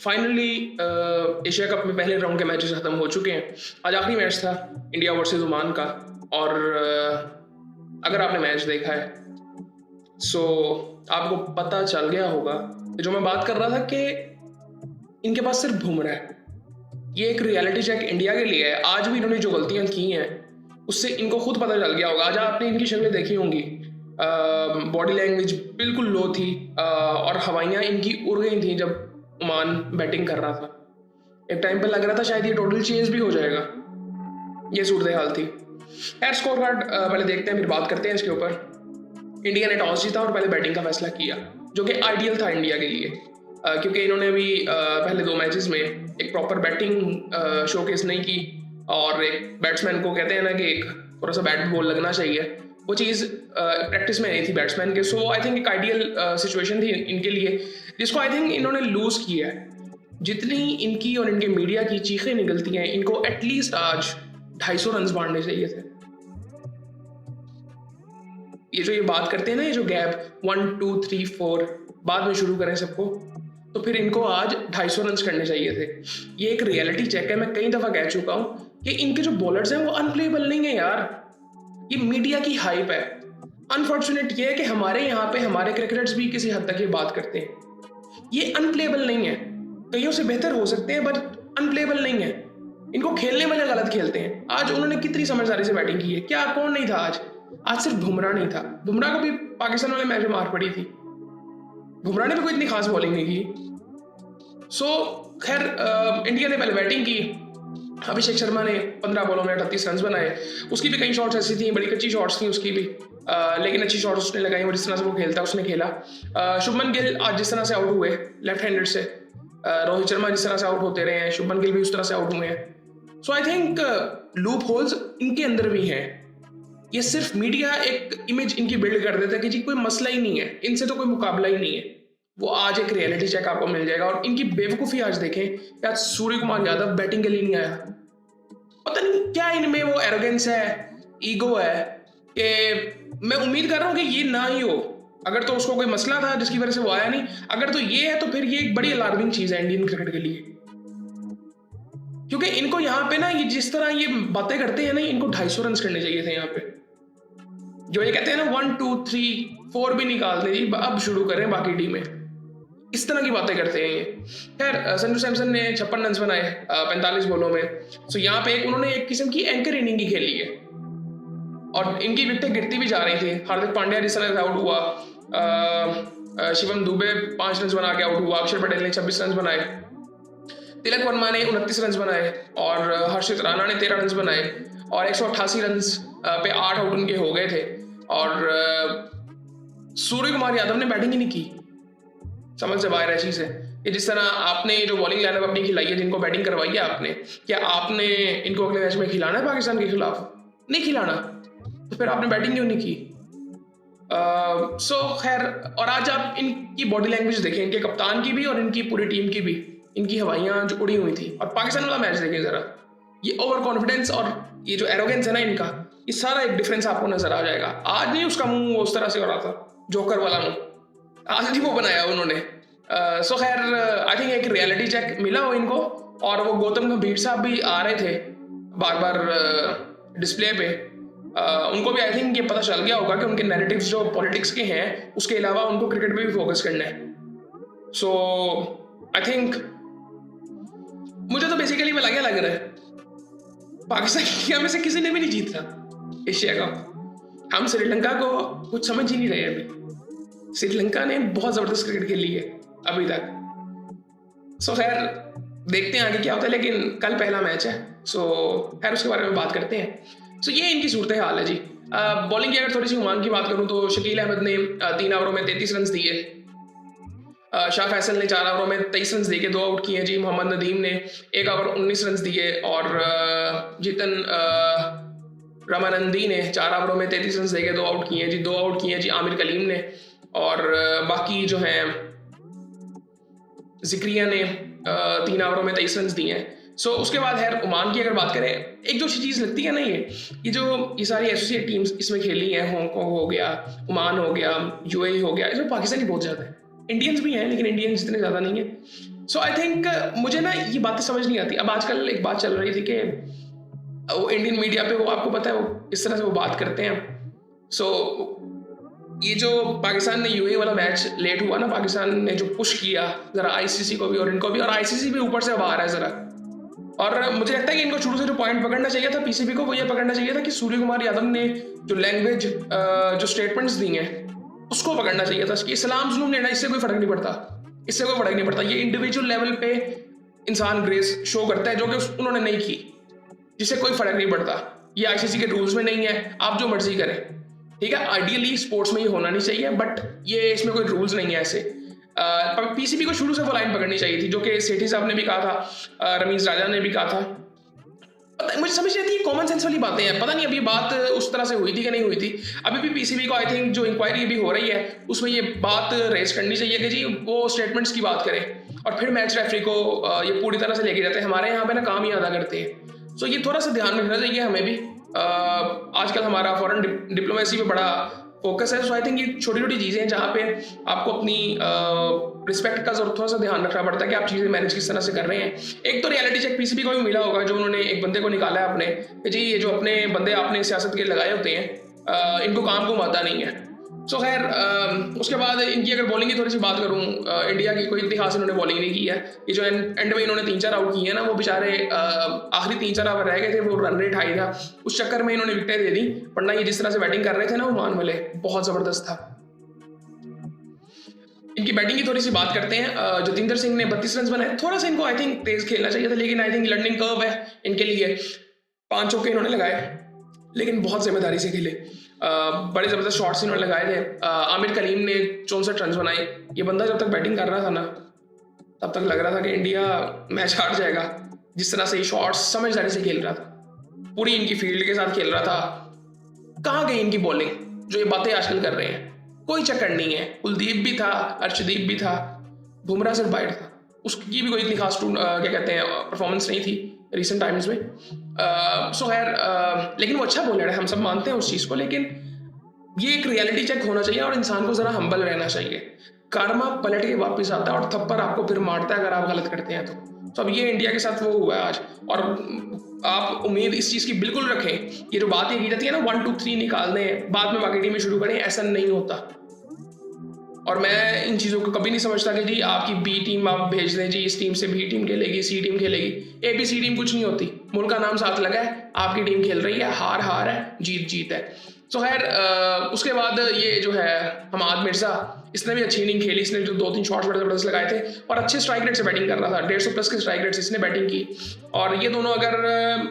Finally Asia cup में पहले round के मैचेस खत्म हो चुके हैं। आज आखिरी मैच था इंडिया वर्सेस ओमान का। और अगर आपने मैच देखा है सो आपको पता चल गया होगा कि जो मैं बात कर रहा था कि इनके पास सिर्फ बुमराह है। ये एक रियलिटी चेक इंडिया के लिए है। आज भी इन्होंने जो गलतियां की हैं उससे इनको खुद पता चल गया होगा। आज आपने इनकी शक्लें देखी होंगी, बॉडी लैंग्वेज बिल्कुल लो थी और हवाइयाँ इनकी उड़ गई थी जब ओमान बैटिंग कर रहा था। एक टाइम पे लग रहा था शायद ये टोटल चेंज भी हो जाएगा। ये सूरत हाल थी। खैर स्कोर कार्ड पहले देखते हैं फिर बात करते हैं इसके ऊपर। इंडिया ने टॉस जीता और पहले बैटिंग का फैसला किया, जो कि आइडियल था इंडिया के लिए, क्योंकि इन्होंने अभी पहले 2 मैचेस में एक प्रॉपर बैटिंग शोकेस नहीं की। और एक बैट्समैन को कहते हैं ना कि एक थोड़ा सा बैट बॉल लगना चाहिए, वो चीज़ प्रैक्टिस में नहीं थी बैट्समैन के। सो आई थिंक एक आइडियल सिचुएशन थी इनके लिए, जिसको आई थिंक इन्होंने लूज किया है। जितनी इनकी और इनके मीडिया की चीखें निकलती हैं, इनको एटलीस्ट आज 250 रन मारने चाहिए थे। ये जो ये बात करते हैं ना, ये जो गैप 1 2 3 4 बाद में शुरू करें सबको, तो फिर इनको आज 250 रन करने चाहिए थे। ये एक रियलिटी चेक है। मैं कई दफा कह चुका हूं कि इनके जो बॉलर्स हैं वो अनप्लेबल नहीं है यार। ये मीडिया की हाइप है। अनफॉर्चुनेट ये है कि हमारे यहाँ पे हमारे क्रिकेटर्स भी किसी हद तक ये बात करते हैं। ये अनप्लेबल नहीं है, कईयों से बेहतर हो सकते हैं बट अनप्लेबल नहीं है। इनको खेलने वाले गलत खेलते हैं। आज उन्होंने कितनी समझदारी से बैटिंग की है। क्या कौन नहीं था आज सिर्फ बुमराह नहीं था। बुमराह को भी पाकिस्तान वाले मैच में मार पड़ी थी। बुमराह ने भी कोई इतनी खास बॉलिंग नहीं की। सो खैर इंडिया ने पहले बैटिंग की। अभिषेक शर्मा ने 15 बॉलों में 38 रन बनाए। उसकी भी कई शॉट्स ऐसी थी, बड़ी कच्ची शॉट्स थी उसकी भी, लेकिन अच्छी शॉट्स उसने लगाई। और जिस तरह से वो खेलता उसने खेला। शुभमन गिल आज जिस तरह से आउट हुए लेफ्ट हैंडेड से, रोहित शर्मा जिस तरह से आउट होते रहे हैं, शुभमन गिल भी उस तरह से आउट हुए हैं। सो आई थिंक लूप होल्स इनके अंदर भी हैं। ये सिर्फ मीडिया एक इमेज इनकी बिल्ड कर देता है कि जी कोई मसला ही नहीं है, इनसे तो कोई मुकाबला ही नहीं है। वो आज एक रियलिटी चेक आपको मिल जाएगा। और इनकी बेवकूफ़ी आज देखें कि आज सूर्य कुमार यादव बैटिंग के लिए नहीं आया। पता नहीं क्या इनमें वो एरोगेंस है, ईगो है, कि मैं उम्मीद कर रहा हूँ कि ये ना ही हो। अगर तो उसको कोई मसला था जिसकी वजह से वो आया नहीं, अगर तो ये है तो फिर ये एक बड़ी अलार्मिंग चीज़ है इंडियन क्रिकेट के लिए। क्योंकि इनको यहाँ पे ना ये जिस तरह ये बातें करते हैं ना, इनको 250 रन करने चाहिए थे यहाँ पे। जो ये कहते हैं ना 1 2 3 4 भी निकाल दे जी, अब शुरू करें बाकी टीमें। इस तरह की बातें करते हैं ये। खैर संजू सैमसन ने 56 रन बनाए 45 बॉलों में। सो यहाँ पे उन्होंने एक किस्म की एंकर इनिंग ही खेली है और इनकी विकेटें गिरती भी जा रही थी। हार्दिक पांड्या जिस तरह से आउट हुआ, शिवम दुबे 5 रन बना के आउट हुआ, अक्षर पटेल ने 26 रन बनाए, तिलक वर्मा ने 29 रन बनाए और हर्षित राणा ने 13 रन बनाए और 188 रन पे 8 आउट उनके हो गए थे। और सूर्य कुमार यादव ने बैटिंग ही नहीं की। समझ से बाहर है चीज़ है कि जिस तरह आपने जो बॉलिंग लाइनअप अपनी खिलाई है, जिनको बैटिंग करवाई है आपने, क्या आपने इनको अगले मैच में खिलाना है पाकिस्तान के खिलाफ? नहीं खिलाना, तो फिर आपने बैटिंग क्यों नहीं की? सो खैर, और आज आप इनकी बॉडी लैंग्वेज देखें, इनके कप्तान की भी और इनकी पूरी टीम की भी। इनकी हवाइयाँ जो उड़ी हुई थी। और पाकिस्तान वाला मैच देखें ज़रा, ये ओवर कॉन्फिडेंस और ये जो एरोगेंस है ना इनका, ये सारा एक डिफरेंस आपको नजर आ जाएगा। आज नहीं उसका मुंह उस तरह से हो रहा था, जोकर वाला मुंह, आज नहीं वो बनाया उन्होंने। सो खैर आई थिंक एक रियलिटी चेक मिला हो इनको। और वो गौतम गंभीर साहब भी आ रहे थे बार बार डिस्प्ले पे। उनको भी आई थिंक ये पता चल गया होगा कि उनके नैरेटिव्स जो पॉलिटिक्स के हैं उसके अलावा उनको क्रिकेट पे भी फोकस करना है। सो आई थिंक मुझे तो बेसिकली में लग रहा है पाकिस्तान इंडिया में से किसी ने भी नहीं जीता एशिया कप। हम श्रीलंका को कुछ समझ ही नहीं रहे अभी। श्रीलंका ने बहुत जबरदस्त क्रिकेट खेली है अभी तक। सो खैर देखते हैं आगे क्या होता है, लेकिन कल पहला मैच है। सो खैर उसके बारे में बात करते हैं। सो ये इनकी सूरत हाल है जी। बॉलिंग की अगर थोड़ी सी ओमान की बात करूं तो शकील अहमद ने 3 ओवरों में 33 रन दिए। शाह फैसल ने 4 ओवरों में 23 रन देके 2 आउट किए जी। मोहम्मद नदीम ने 1 ओवर 19 रन दिए और जीतन रामानंदी ने 4 ओवरों में 33 रन देके 2 आउट किए जी। 2 आउट किए जी आमिर कलीम ने। और बाकी जो हैं जिक्रिया ने 3 ओवरों में 23 रन दिए हैं। सो उसके बाद है ओमान की अगर बात करें, एक जो चीज़ लगती है ना, ये जो ये सारी एसोसिएट टीम्स इसमें खेली हैं, हांगकॉन्ग हो गया, ओमान हो गया, यूएई हो गया, इसमें पाकिस्तानी बहुत ज़्यादा है। इंडियंस भी हैं लेकिन इंडियंस इतने ज़्यादा नहीं है। सो आई थिंक मुझे ना ये बातें समझ नहीं आती। अब आजकल एक बात चल रही थी कि वो इंडियन मीडिया पे, वो आपको पता है वो इस तरह से वो बात करते हैं। सो ये जो पाकिस्तान ने यूएई वाला मैच लेट हुआ ना, पाकिस्तान ने जो पुश किया जरा आईसीसी को भी और इनको भी, और आईसीसी भी ऊपर से अब आ रहा है जरा। और मुझे लगता है कि इनको शुरू से जो पॉइंट पकड़ना चाहिए था पीसीबी को, वो ये पकड़ना चाहिए था कि सूर्य कुमार यादव ने जो लैंग्वेज जो स्टेटमेंट्स दी हैं उसको पकड़ना चाहिए था कि सलाम जुलूम लेना इससे कोई फर्क नहीं पड़ता, इससे कोई फर्क नहीं पड़ता। ये इंडिविजुअल लेवल पे इंसान ग्रेस शो करता है जो कि उन्होंने नहीं की, जिससे कोई फर्क नहीं पड़ता। ये आईसीसी के रूल्स में नहीं है, आप जो मर्जी करें, ठीक है। आइडियली स्पोर्ट्स में ये होना नहीं चाहिए, बट ये इसमें कोई रूल्स नहीं है ऐसे। पीसीबी को शुरू से वो लाइन पकड़नी चाहिए थी जो कि सेठी साहब ने भी कहा था, रमीज राजा ने भी कहा था। मुझे समझ नहीं आती, कॉमन सेंस वाली बातें हैं। पता नहीं अभी बात उस तरह से हुई थी कि नहीं हुई थी। अभी भी पीसीबी को आई थिंक जो इंक्वायरी भी हो रही है उसमें ये बात रेज करनी चाहिए कि जी वो स्टेटमेंट्स की बात करें और फिर मैच रेफरी को ये पूरी तरह से लेके जाते हैं। हमारे यहाँ पे ना काम ही अदा करते हैं। सो ये थोड़ा सा ध्यान रखना चाहिए हमें भी। आजकल हमारा फॉरेन डिप्लोमेसी पे बड़ा फोकस है। सो आई थिंक ये छोटी छोटी चीज़ें हैं जहाँ पे आपको अपनी रिस्पेक्ट का थोड़ा सा ध्यान रखना पड़ता है कि आप चीज़ें मैनेज किस तरह से कर रहे हैं। एक तो रियलिटी चेक पीसीबी को भी मिला होगा, जो उन्होंने एक बंदे को निकाला है अपने कि जी ये जो अपने बंदे आपने सियासत के लगाए होते हैं इनको काम को आता नहीं है। सो खैर उसके बाद इनकी अगर बॉलिंग की थोड़ी सी बात करूँ, इंडिया की कोई इतनी खास इन्होंने बॉलिंग नहीं की है। ये जो एंड में इन्होंने 3-4 आउट किए हैं ना, वो बेचारे आखिरी 3-4 ओवर रह गए थे, वो रन रेट हाई था, उस चक्कर में इन्होंने विकेटें दे दी। वरना ये जिस तरह से बैटिंग कर रहे थे ना ओमान वाले, बहुत जबरदस्त था। इनकी बैटिंग की थोड़ी सी बात करते हैं। जतिंदर सिंह ने 32 रन बनाए, थोड़ा सा इनको आई थिंक तेज खेलना चाहिए था, लेकिन आई थिंक लर्निंग कर्व है इनके लिए। 5 चौके इन्होंने लगाए लेकिन बहुत जिम्मेदारी से खेले। बड़े ज़बरदस्त शॉट्स इन्होंने लगाए थे। आमिर कलीम ने 64 रन बनाए। ये बंदा जब तक बैटिंग कर रहा था ना, तब तक लग रहा था कि इंडिया मैच हार जाएगा। जिस तरह से ये शॉट्स समझदारी से खेल रहा था, पूरी इनकी फील्ड के साथ खेल रहा था। कहाँ गई इनकी बॉलिंग जो ये बातें आजकल कर रहे हैं? कोई चक्कर नहीं है। कुलदीप भी था, अर्शदीप भी था, बुमराह सिर्फ बाइट था, उसकी भी कोई इतनी खास क्या कहते हैं परफॉर्मेंस नहीं थी रिसेंट टाइम्स में। सो खैर लेकिन वो अच्छा बॉलर है, हम सब मानते हैं उस चीज़ को। लेकिन ये एक रियलिटी चेक होना चाहिए और इंसान को ज़रा हम्बल रहना चाहिए। कर्मा पलट के वापस आता है और थप्पड़ आपको फिर मारता है अगर आप गलत करते हैं तो अब ये इंडिया के साथ वो हुआ है आज। और आप उम्मीद इस चीज़ की बिल्कुल रखें, ये जो बात ये की जाती है ना 1 2 3 निकाल दें बाद में बाकी टीमें शुरू करें, ऐसा नहीं होता। और मैं इन चीज़ों को कभी नहीं समझता कि जी आपकी बी टीम आप भेज दें, जी इस टीम से बी टीम खेलेगी, सी टीम खेलेगी। ए बी सी टीम कुछ नहीं होती, मुल्क का नाम साथ लगा है, आपकी टीम खेल रही है, हार हार है, जीत जीत है। सो खैर उसके बाद ये जो है हमाद मिर्ज़ा, इसने भी अच्छी इनिंग खेली। इसने जो 2-3 शॉट्स बड़े ज़बरदस्त लगाए थे और अच्छे स्ट्राइक रेट से बैटिंग कर रहा था। 150 प्लस के स्ट्राइक रेट से इसने बैटिंग की। और ये दोनों अगर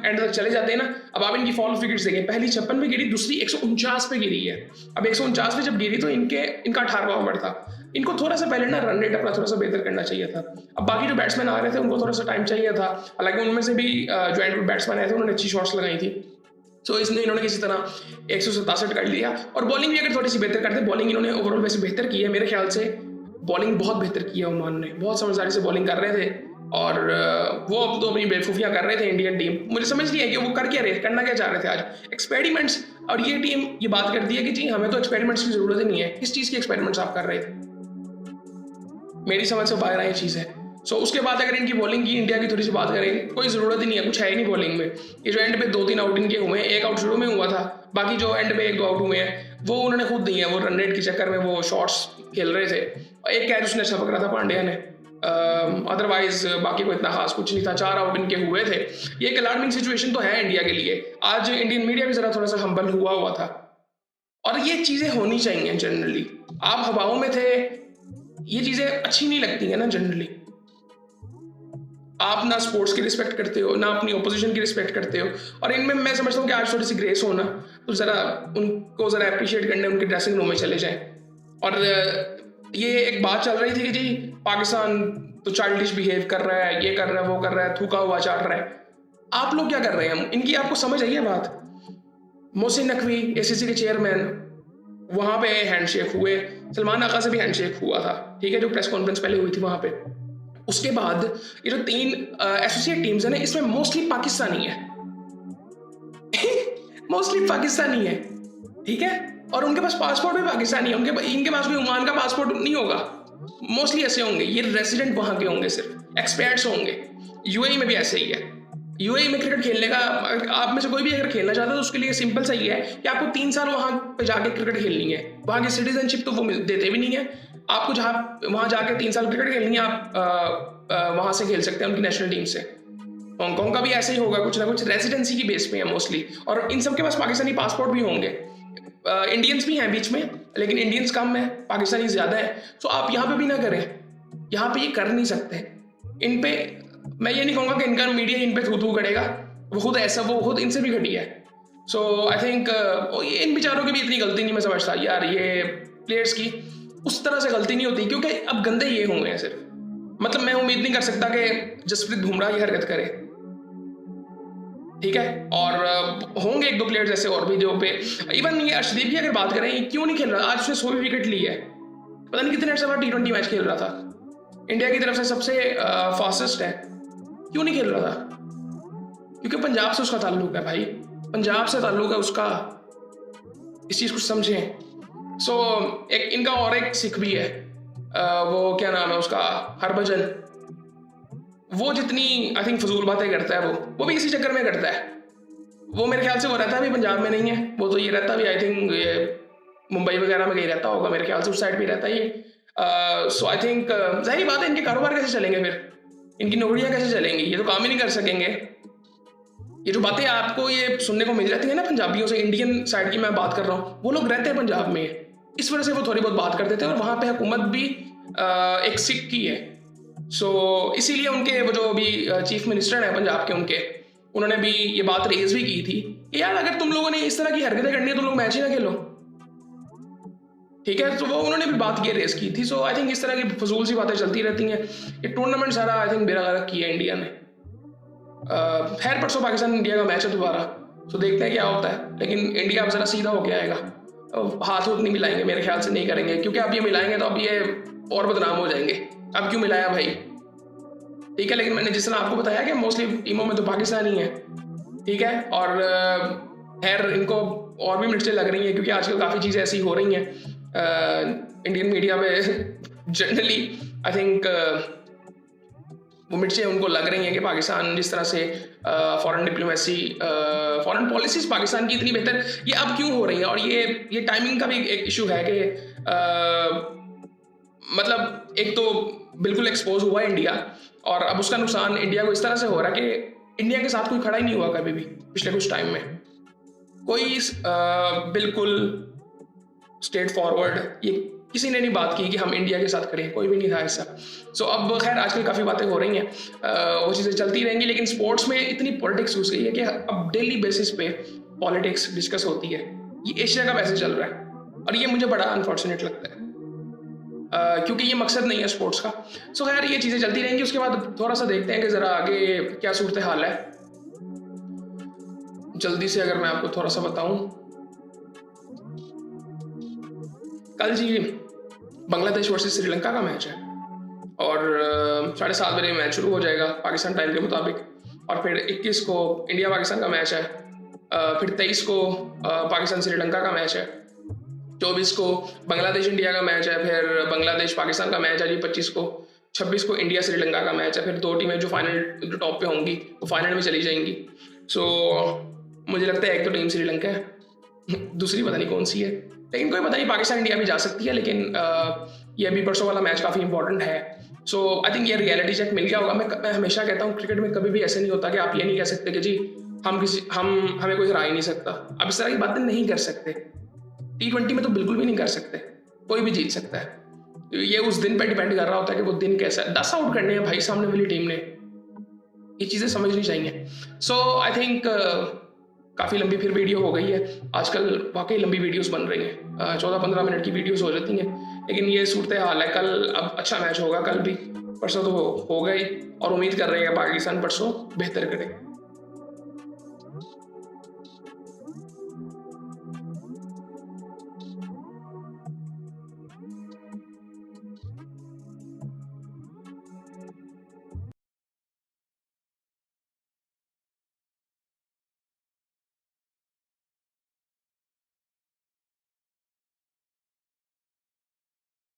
एंड तक चले जाते हैं ना, अब आप इनकी फॉल विकेट्स देखें, पहली 56 पे गिरी, दूसरी 149 पे गिरी है। अब 149 पे जब गिरी तो इनका 18वां ओवर था। इनको थोड़ा सा पहले ना रन रेट अपना थोड़ा सा बेहतर करना चाहिए था। अब बाकी जो बैट्समैन आ रहे थे उनको थोड़ा सा टाइम चाहिए था। हालांकि उनमें से भी जो एंड बैट्समैन आए थे उन्होंने अच्छी शॉट्स लगाई थी। सो इसने इन्होंने किसी तरह 167 कर लिया। और बॉलिंग भी अगर थोड़ी सी बेहतर करते, बॉलिंग इन्होंने ओवरऑल वैसे बेहतर की है मेरे ख्याल से। बॉलिंग बहुत बेहतर की है ओमान ने, बहुत समझदारी से बॉलिंग कर रहे थे। और वो अब तो अपनी बेवकूफ़ियाँ कर रहे थे इंडियन टीम। मुझे समझ नहीं है कि वो कर क्या रहे, करना क्या चाह रहे थे आज, एक्सपेरिमेंट्स। और ये टीम ये बात करती है कि जी हमें तो एक्सपेरिमेंट्स की ज़रूरत ही नहीं है। किस चीज़ की एक्सपेरिमेंट्स आप कर रहे थे? मेरी समझ से बाहर ये चीज़ है। सो उसके बाद अगर इनकी बॉलिंग की इंडिया की थोड़ी सी बात करें, कोई ज़रूरत ही नहीं है, कुछ है ही नहीं बॉलिंग में। ये जो एंड पे 2-3 आउट इनके हुए हैं, एक आउट शुरू में हुआ था, बाकी जो एंड पे 1-2 आउट हुए हैं वो उन्होंने खुद दिए हैं। वो रन रेट के चक्कर में वो शॉट्स खेल रहे थे। एक कैच उसने अच्छा पकड़ा था पांड्या ने, अदरवाइज बाकी को इतना खास कुछ नहीं था। 4 आउट इनके हुए थे। ये एक अलार्मिंग सिचुएशन तो है इंडिया के लिए। आज इंडियन मीडिया भी ज़रा थोड़ा सा हम्बल हुआ था और ये चीज़ें होनी चाहिए जनरली। आप हवाओं में थे, ये चीज़ें अच्छी नहीं लगती हैं ना जनरली। आप ना स्पोर्ट्स की रिस्पेक्ट करते हो, ना अपनी ओपोजिशन की रिस्पेक्ट करते हो। और इनमें मैं समझता हूँ कि आज थोड़ी सी ग्रेस हो ना, तो ज़रा उनको ज़रा अप्रिशिएट करने उनके ड्रेसिंग रूम में चले जाएं। और ये एक बात चल रही थी कि जी पाकिस्तान तो चाइल्डिश बिहेव कर रहा है, ये कर रहा है, वो कर रहा है, थूका हुआ चाट रहा है। आप लोग क्या कर रहे हैं? इनकी आपको समझ आई है बात? मोहसिन नकवी एसीसी के चेयरमैन, वहाँ पे हैंडशेक हुए, सलमान आका से भी हैंडशेक हुआ था, ठीक है, जो प्रेस कॉन्फ्रेंस पहले हुई थी वहाँ पे। उसके बाद ये जो 3 एसोसिएट टीम्स है ना, इसमें मोस्टली पाकिस्तानी है मोस्टली पाकिस्तानी है, ठीक है। और उनके पास पासपोर्ट भी पाकिस्तानी है। इनके पास कोई ओमान का पासपोर्ट नहीं होगा, मोस्टली ऐसे होंगे, ये रेसिडेंट वहाँ के होंगे, सिर्फ एक्सपर्ट्स होंगे। यूएई में भी ऐसे ही है। यूएई में क्रिकेट खेलने का, आप में से कोई भी अगर खेलना चाहता है तो उसके लिए सिंपल सा ही है कि आपको 3 साल वहाँ पे जाके क्रिकेट खेलनी है। वहाँ की सिटीजनशिप तो वो देते भी नहीं है आपको, जहाँ वहाँ जाके 3 साल क्रिकेट खेलनी है, आप वहाँ से खेल सकते हैं उनकी नेशनल टीम से। हांगकॉन्ग का भी ऐसे ही होगा, कुछ ना कुछ रेसिडेंसी की बेस पे है मोस्टली, और इन सब के पास पाकिस्तानी पासपोर्ट भी होंगे। इंडियंस भी हैं बीच में, लेकिन इंडियंस कम है, पाकिस्तानी ज़्यादा है। सो आप यहाँ पे भी ना करें, यहाँ पे ये कर नहीं सकते। इन पे मैं ये नहीं कहूँगा कि इनका मीडिया इन पे थू करेगा, वो खुद इनसे भी घटी है। सो आई थिंक इन बेचारों की भी इतनी गलती नहीं मैं समझता यार, ये प्लेयर्स की उस तरह से गलती नहीं होती, क्योंकि अब गंदे ये होंगे हैं सिर्फ। मतलब मैं उम्मीद नहीं कर सकता कि जसप्रीत बुमराह ये हरकत करे, ठीक है, और होंगे 1-2 प्लेयर्स ऐसे और भी जो पे, इवन ये अर्शदीप की अगर बात करें, क्यों नहीं खेल रहा, आज उसने 100 विकेट ली है, पता नहीं कितने अर्से बाद T20 मैच खेल रहा था, इंडिया की तरफ से सबसे फास्टेस्ट है, क्यों नहीं खेल रहा था? क्योंकि पंजाब से उसका ताल्लुक है भाई, पंजाब से ताल्लुक है उसका, इस चीज़ को समझें। सो एक इनका और एक सिख भी है, वो क्या नाम है उसका, हरभजन, वो जितनी आई थिंक फजूल बातें करता है वो भी इसी चक्कर में करता है। वो मेरे ख्याल से वो रहता भी पंजाब में नहीं है, वो तो ये रहता भी आई थिंक ये मुंबई वगैरह में कहीं रहता होगा, मेरे ख्याल से उस साइड भी रहता ही। सो आई थिंक जाहिर बात है, इनके कारोबार कैसे चलेंगे, फिर इनकी नौकरियां कैसे चलेंगी, ये तो काम ही नहीं कर सकेंगे। ये जो बातें आपको ये सुनने को मिल जाती है ना पंजाबियों से, इंडियन साइड की मैं बात कर रहा हूँ, वो लोग रहते हैं पंजाब में, इस वजह से वो थोड़ी बहुत बात करते थे, और वहाँ पे हुकूमत भी एक सिख की है। सो इसीलिए उनके वो जो अभी चीफ मिनिस्टर हैं पंजाब के, उन्होंने भी ये बात रेज भी की थी कि यार अगर तुम लोगों ने इस तरह की हरकतें करनी है तो लोग मैच ही ना खेलो, ठीक है। तो वो उन्होंने भी बात ये रेज की थी। सो आई थिंक इस तरह की फजूल सी बातें चलती रहती हैं। ये टूर्नामेंट सारा आई थिंक बेरा गर्क किया इंडिया ने। खैर परसों पाकिस्तान इंडिया का मैच है दोबारा, तो देखते हैं क्या होता है, लेकिन इंडिया अब जरा सीधा होके आएगा, हाथ नहीं मिलाएंगे मेरे ख्याल से, नहीं करेंगे, क्योंकि अब ये मिलाएंगे तो अब ये और बदनाम हो जाएंगे। अब क्यों मिलाया भाई, ठीक है, लेकिन मैंने जिस तरह आपको बताया कि मोस्टली टीमों में तो पाकिस्तानी है, ठीक है, और खैर इनको और भी मिर्चें लग रही हैं, क्योंकि आजकल काफ़ी चीज़ें ऐसी हो रही हैं इंडियन मीडिया में जनरली आई थिंक वो मिर्चें उनको लग रही हैं कि पाकिस्तान जिस तरह से foreign diplomacy, foreign policies Pakistan की इतनी बेहतर, ये अब क्यों हो रही है, और ये टाइमिंग का भी एक इशू है कि मतलब एक तो बिल्कुल एक्सपोज हुआ है इंडिया, और अब उसका नुकसान इंडिया को इस तरह से हो रहा है कि इंडिया के साथ कोई खड़ा ही नहीं हुआ कभी भी पिछले कुछ टाइम में, कोई बिल्कुल स्ट्रेट फॉरवर्ड ये किसी ने नहीं बात की कि हम इंडिया के साथ खड़े हैं, कोई भी नहीं था ऐसा। सो अब खैर आजकल काफ़ी बातें हो रही हैं, वो चीज़ें चलती रहेंगी, लेकिन स्पोर्ट्स में इतनी पॉलिटिक्स घुस गई है कि अब डेली बेसिस पे पॉलिटिक्स डिस्कस होती है। ये एशिया कप ऐसे चल रहा है, और ये मुझे बड़ा अनफॉर्चुनेट लगता है, क्योंकि ये मकसद नहीं है स्पोर्ट्स का। सो खैर ये चीज़ें चलती रहेंगी। उसके बाद थोड़ा सा देखते हैं कि ज़रा आगे क्या सूरत हाल है। जल्दी से अगर मैं आपको थोड़ा सा बताऊं, कल जी बांग्लादेश वर्सेस श्रीलंका का मैच है, और 7:30 बजे मैच शुरू हो जाएगा पाकिस्तान टाइम के मुताबिक, और फिर 21 को इंडिया पाकिस्तान का मैच है, फिर 23 को पाकिस्तान श्रीलंका का मैच है, 24 को बांग्लादेश इंडिया का मैच है, फिर बांग्लादेश पाकिस्तान का मैच है जी 25 को, 26 को इंडिया श्रीलंका का मैच है, फिर 2 टीमें जो फाइनल जो टॉप पे होंगी वो फाइनल में चली जाएंगी। सो मुझे लगता है एक तो टीम श्रीलंका है, दूसरी पता नहीं कौन सी है, लेकिन कोई पता नहीं, पाकिस्तान इंडिया भी जा सकती है, लेकिन ये अभी परसों वाला मैच काफ़ी इंपॉर्टेंट है। सो आई थिंक ये रियलिटी चेक मिल गया होगा। मैं हमेशा कहता हूँ क्रिकेट में कभी भी ऐसे नहीं होता कि आप ये नहीं कह सकते कि जी हमें कोई हरा ही नहीं सकता, आप इस तरह की बातें नहीं कर सकते। T20 में तो बिल्कुल भी नहीं कर सकते, कोई भी जीत सकता है, ये उस दिन पे डिपेंड कर रहा होता है कि वो दिन कैसा है। 10 आउट करने हैं भाई सामने वाली टीम ने, ये चीज़ें समझनी चाहिए। सो आई थिंक काफ़ी लंबी फिर वीडियो हो गई है, आजकल वाकई लंबी वीडियोस बन रही हैं, 14-15 मिनट की वीडियोस हो जाती हैं, लेकिन ये सूरत हाल है। कल अब अच्छा मैच होगा, कल भी, परसों तो हो गई, और उम्मीद कर रहे हैं पाकिस्तान परसों बेहतर करे।